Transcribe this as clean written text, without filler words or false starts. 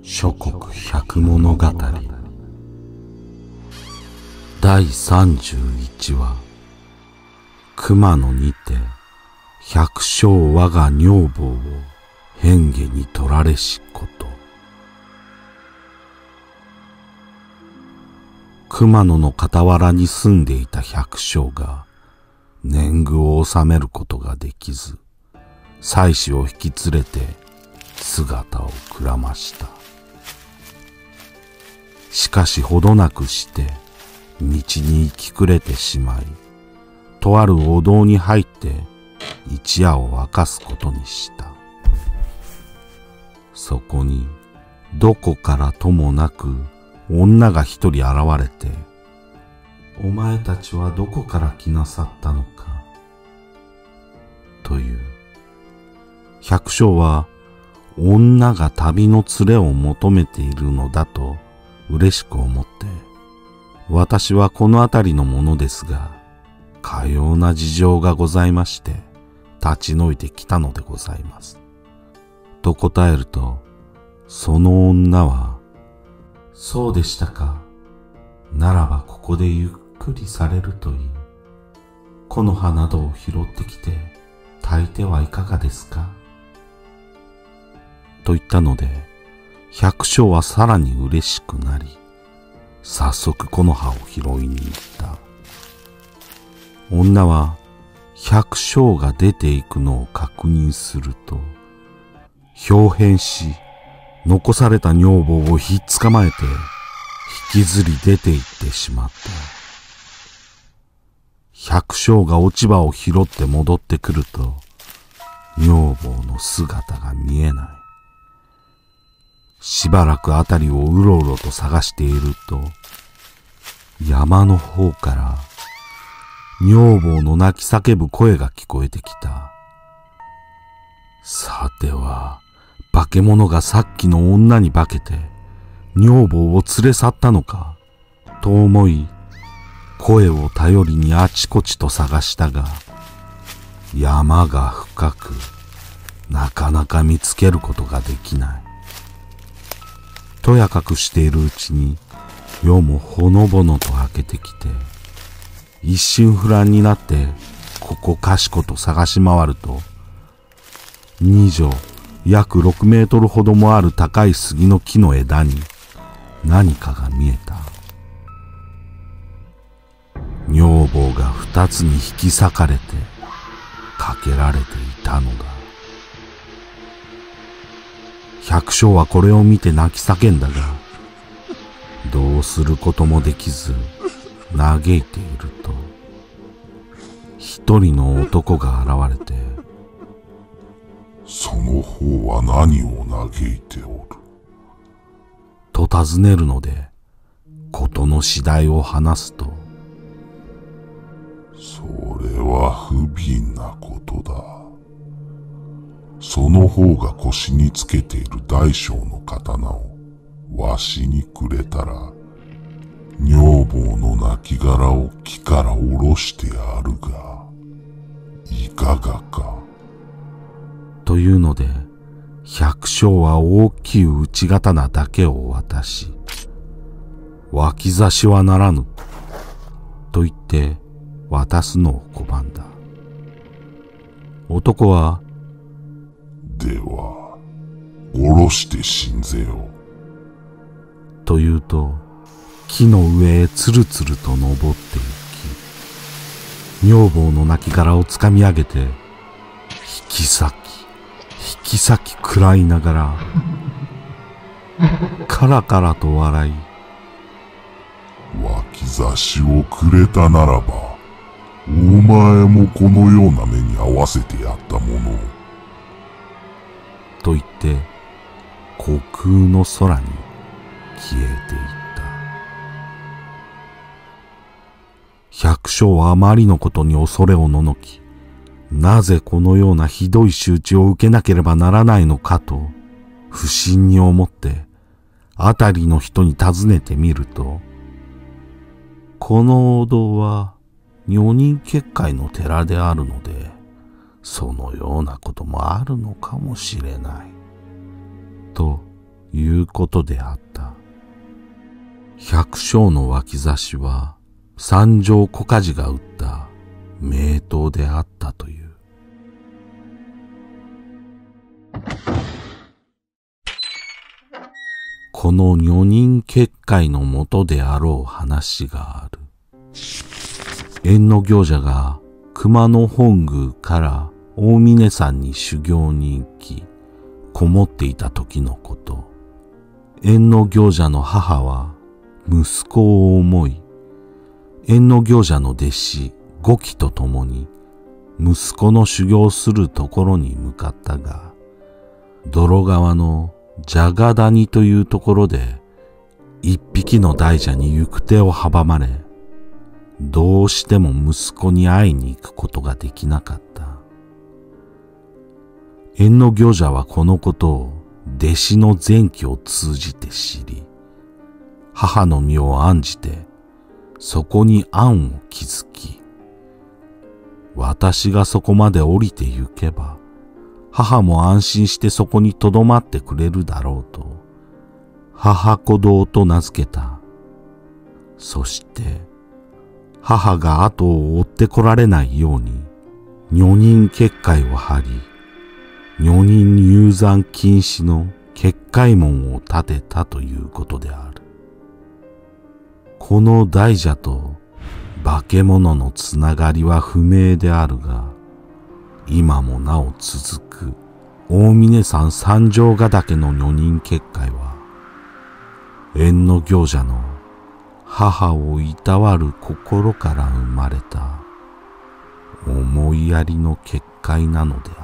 諸国百物語第31話熊野にて百姓我が女房を変化に取られしこと。熊野の傍らに住んでいた百姓が年貢を納めることができず、妻子を引き連れて姿をくらました。しかしほどなくして道に行き暮れてしまい、とあるお堂に入って一夜を明かすことにした。そこにどこからともなく女が一人現れて、お前たちはどこから来なさったのか、という。百姓は女が旅の連れを求めているのだと嬉しく思って、私はこの辺りのものですが、かような事情がございまして立ち退いてきたのでございます。と答えると、その女は、そうでしたか。ならばここでゆっくりされるといい。木の葉などを拾ってきて炊いてはいかがですか。と言ったので、百姓はさらに嬉しくなり、早速木の葉を拾いに行った。女は百姓が出ていくのを確認すると、豹変し、残された女房をひっ捕まえて引きずり出て行ってしまった。百姓が落ち葉を拾って戻ってくると、女房の姿が見えない。しばらくあたりをうろうろと探していると、山の方から女房の泣き叫ぶ声が聞こえてきた。さては、化け物がさっきの女に化けて女房を連れ去ったのかと思い、声を頼りにあちこちと探したが、山が深く、なかなか見つけることができない。とやかくしているうちに夜もほのぼのと明けてきて、一心不乱になってここかしこと探し回ると、二畳約6メートルほどもある高い杉の木の枝に何かが見えた。女房が二つに引き裂かれてかけられていたのだ。百姓はこれを見て泣き叫んだが、どうすることもできず嘆いていると、一人の男が現れて、その方は何を嘆いておると尋ねるので、事の次第を話すと、それは不憫なことだ。その方が腰につけている大小の刀をわしにくれたら、女房の亡骸を木から下ろしてやるが、いかがか。というので、百姓は大きい内刀だけを渡し、脇差しはならぬ、と言って渡すのを拒んだ。男は、では、下ろして信ぜよ。と言うと、木の上へつるつると登っていき、女房の亡骸をつかみ上げて、引き裂き食らいながら、カラカラと笑い、脇差しをくれたならば、お前もこのような目に遭わせてやったものを。と言って、虚空の空に消えていった。百姓はあまりのことに恐れをののき、なぜこのようなひどい仕打ちを受けなければならないのかと不審に思って辺りの人に尋ねてみると、このお堂は女人結界の寺であるので、そのようなこともあるのかもしれないということであった。百姓の脇差しは三条小梶が打った名刀であったという。この女人結界のもとであろう話がある。縁の行者が熊野本宮から大峰山に修行に行き、こもっていた時のこと。縁の行者の母は息子を思い、縁の行者の弟子五木と共に息子の修行するところに向かったが、泥川のジャガ谷というところで一匹の大蛇に行く手を阻まれ、どうしても息子に会いに行くことができなかった。縁の行者はこのことを弟子の前記を通じて知り、母の身を案じてそこに案を築き、私がそこまで降りて行けば母も安心してそこに留まってくれるだろうと母子堂と名付けた。そして母が後を追ってこられないように女人結界を張り、女人入山禁止の結界門を建てたということである。この大蛇と化け物のつながりは不明であるが、今もなお続く大峰山三条ヶ岳の女人結界は、縁の行者の母をいたわる心から生まれた思いやりの結界なのである。